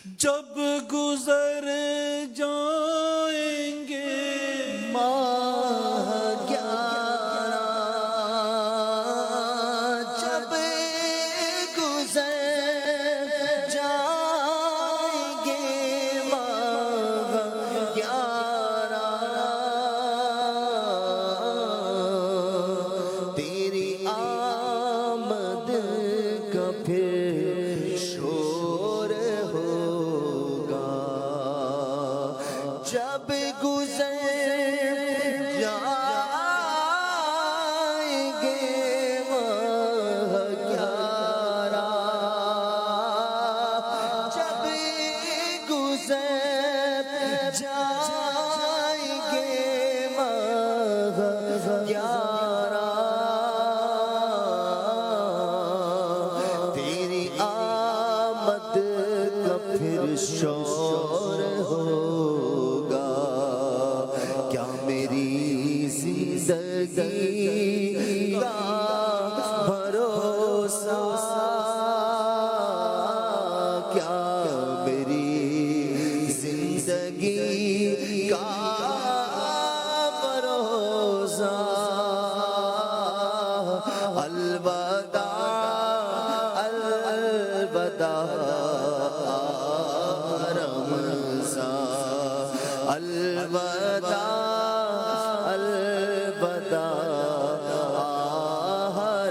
جب گزر جائیں گے ماہ 11 جب گزر جائیں گے ماہ 11 تیری آمد کا پھر شور ہوگا جب گزر جائیں گے ماہ 11 جب گزر جائیں گے ماہ 11 تیری آمد کا پھر شور ہوگا کیا میری زندگی کا بھروسہ کیا میری زندگی کا بھروسہ الوداع الوداع رمضان الوداع الوداع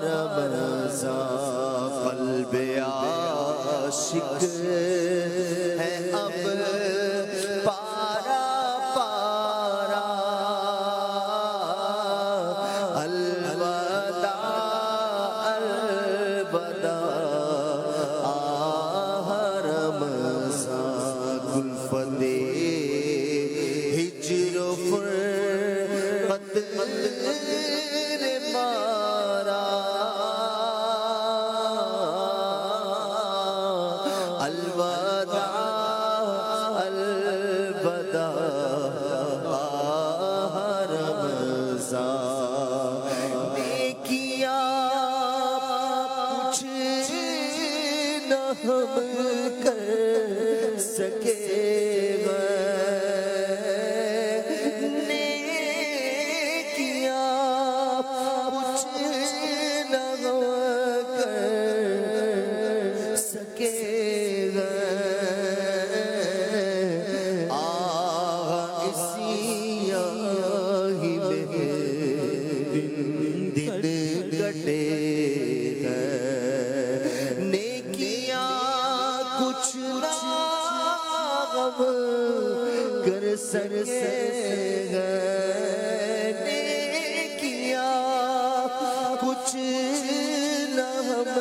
رمضان قلب عاشق ہے اب پارا پارا الوداع الوداع رمضان گلفت ہجر و فرقت نے مارا الوداع الوداع رمضان نیکیاں کچھ نہ ہم کر سکے کچھ نہ غم کر سکے نیکیاں کچھ نہ ہم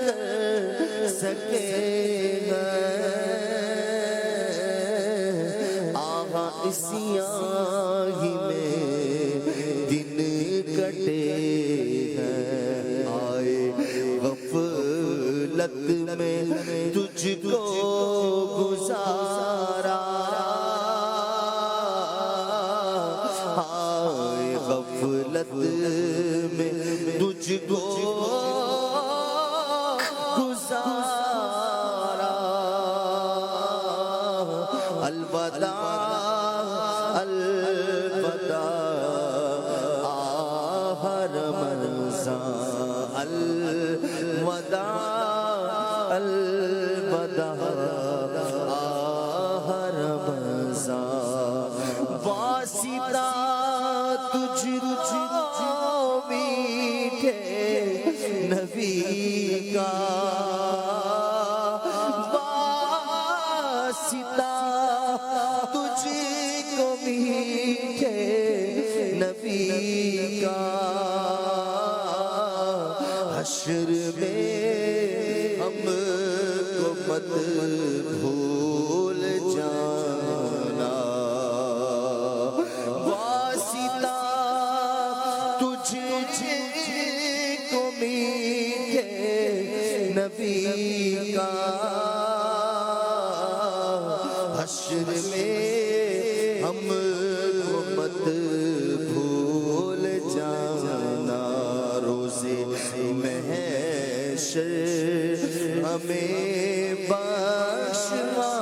کر سکے آہا اسی آہی میں دن کٹے ہیں آئے غفلت میں تجھ کو گزارا آئے غفلت میں تجھ کو گزارا الوداع الوداع رمضان الوداع الوداع رمضان واسطہ تجھ کو میٹھے نبی کا واسطہ تجھ کو میٹھے نبی کا حشر میں ہم کو مت بھول جانا واسطہ تجھ کو میٹھے نبی کا حشر میں ہم کو مت بھول جانا روزے محشر ہمیں بخشوا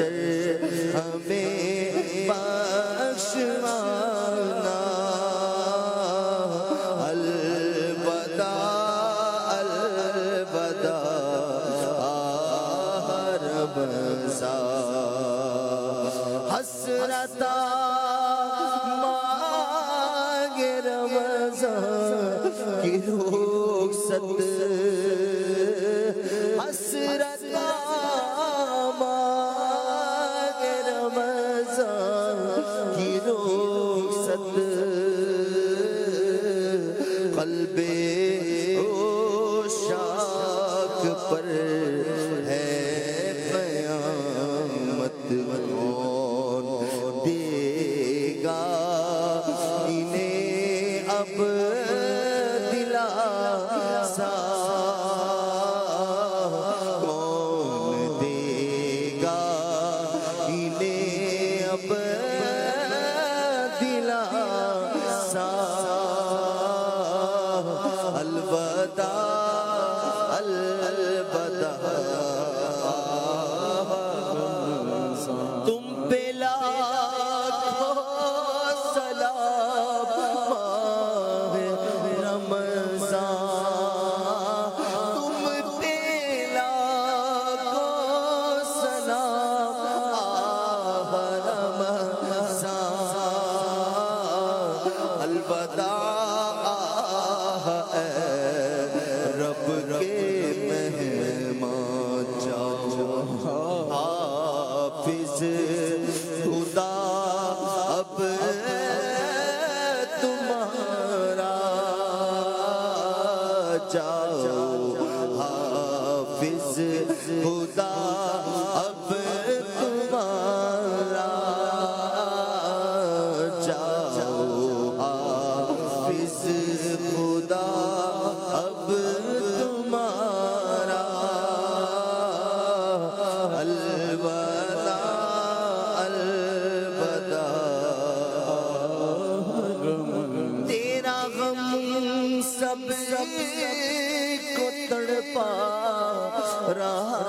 محشر ہمیں بخشوانا الوداع الوداع رمضان حسرتا مانگ رمضان کی رخصت حسرتا مانگ رمضان کی رخصت قلب عشاق پر ہے قیامت کون دے گا انہیں اب دلاسا کون دے گا انہیں اب دلاسا الوداع الوداع تم پہ لاکھوں سلام ماہ رمضان تم پہ لاکھوں سلام ماہ رمضان الوداع اے رب کے مہمان جاؤ حافظ خدا اب تمہارا جاؤ حافظ خدا اب تمہارا جاؤ حافظ خدا اب تمہارا الوداع الوداع تیرا غم سب کو تڑپا رہا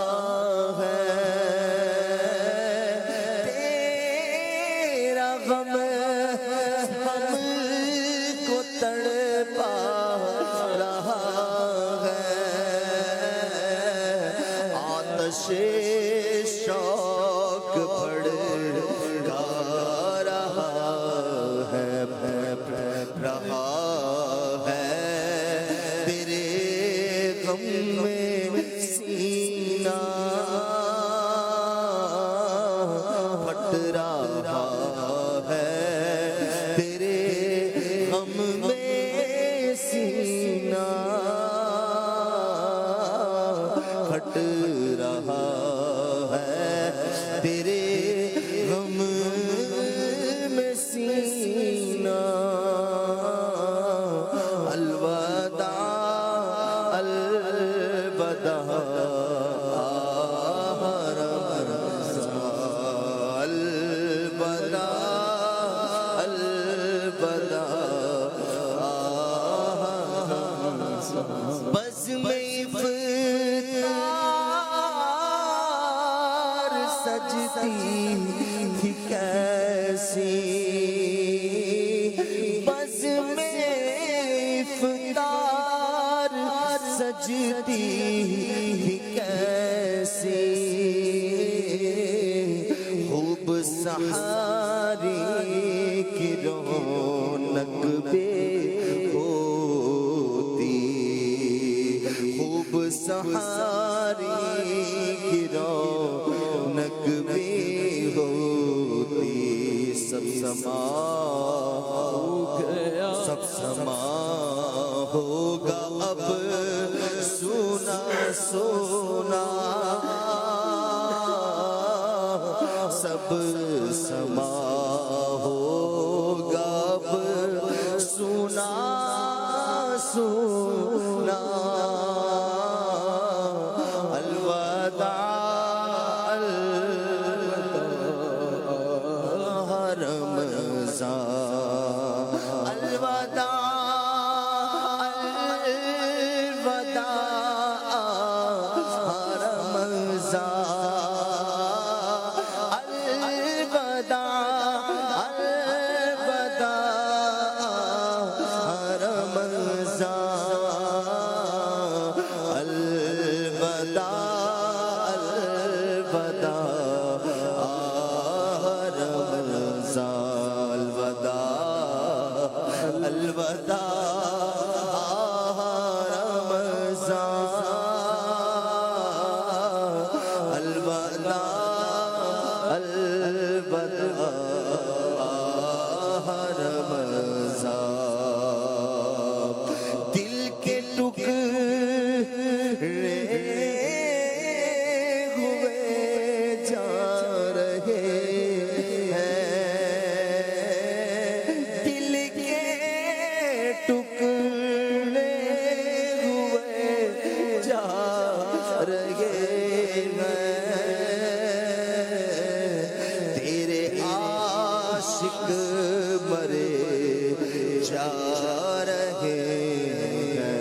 ہے تیرا غم ہم کو تڑپا رہا ہے آتش شوق بڑھا رہا ہے تیرے غم میں سینہ پھٹ رہا ہے تیرے غم میں سینہ پھٹ رہا ہے تیرے غم میں سینہ الوداع الوداع الوداع الوداع بزم افطار سجتی تھی کیسی بزم افطار سجتی تھی کیسی خوب سحاری کی رونق بے ہوتی خوب سحاری کی رونق بے ہوتی سب سما ہوگا اب سونا سونا سب سما ہوگا اب سونا سونا الوداع رمضان الوداع الوداع رمضان رمضان دل کے ٹکڑے ہوئے جا رہے ہیں دل کے ٹکڑے ہوئے جا رہے ہیں تیرے عاشق مرے جا رہے ہیں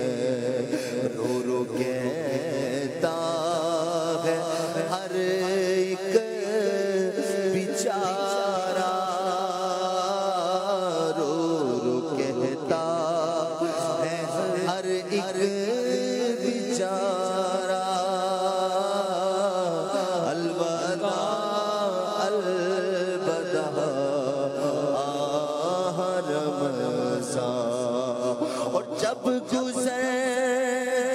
رو رو کہتا ہے ہر ایک بیچارہ رو رو کہتا ہے ہر ایک بیچارہ الوداع الوداع رمضان اور جب گزر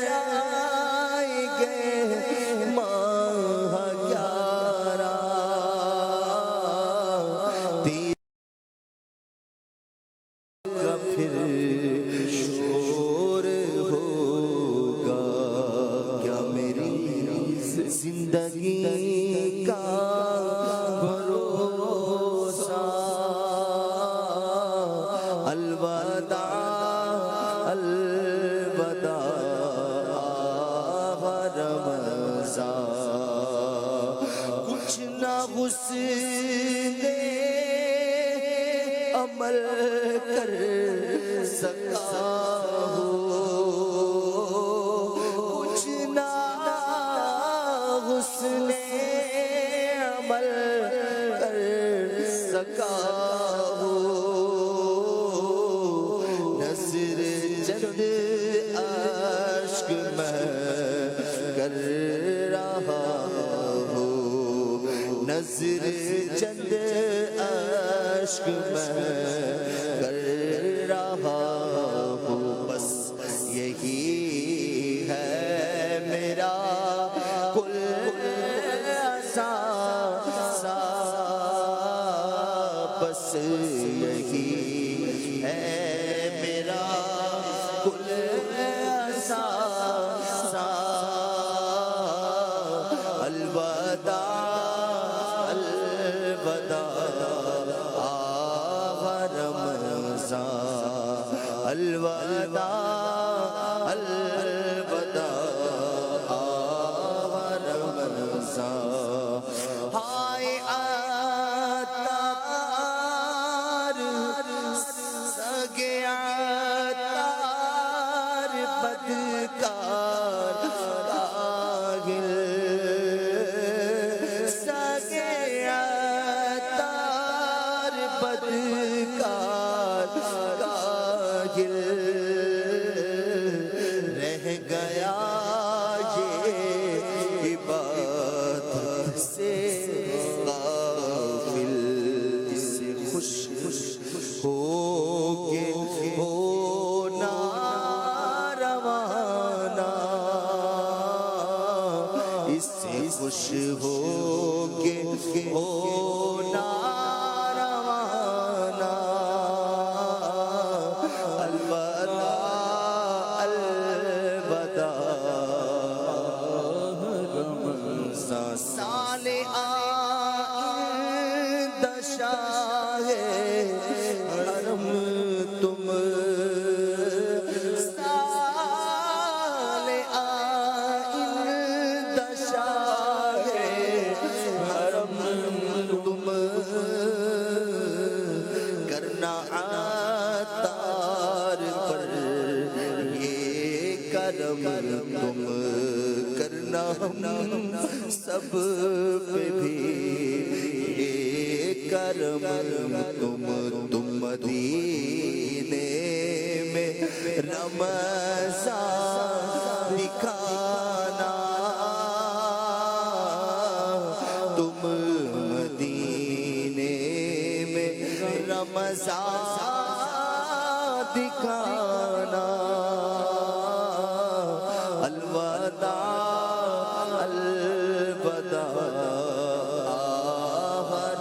جائیں گے ماہ 11 تیرا پھر شور ہوگا کیا میری زندگی کا بھروسہ الوداع الوداع رمضان کچھ نہ حسن عمل کر سکا ہو کچھ نہ حسن عمل کر سکا ہو نظر چند اشک میں کر رہا ہو نظر چند اشک میں کر رہا ہو بس یہی ہے میرا کل سا بس یہی ہے میرا کل سا الوداع الوداع رمضان الوداع الوداع رمضان ہائے عطار سگے عطار بدکار کاہل سگے عطار بدکار کاہل رہ گیا یہ عبادت سے غافل اس سے خوش ہو کے ہونا روانہ اس سے خوش ہو کے ہونا روانہ الوداع الوداع سال آئندہ شاہ حرم تم سال آئندہ شاہ حرم تم کرنا عطار پر یہ کرم تم کرنا ہم سب پہ بھی یہ کرم تم مدینے میں رمضان دکھانا تم مدینے میں رمضان دکھانا الوداع الوداع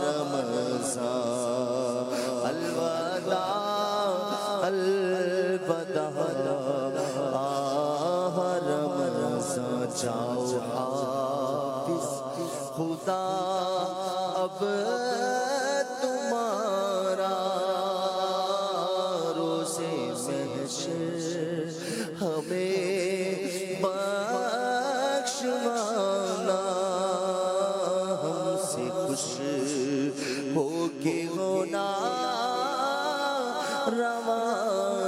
رمضان اب تمہارا روزے محشر ہمیں بخشوانا، ہم سے خوش ہو کے ہونا روانہ۔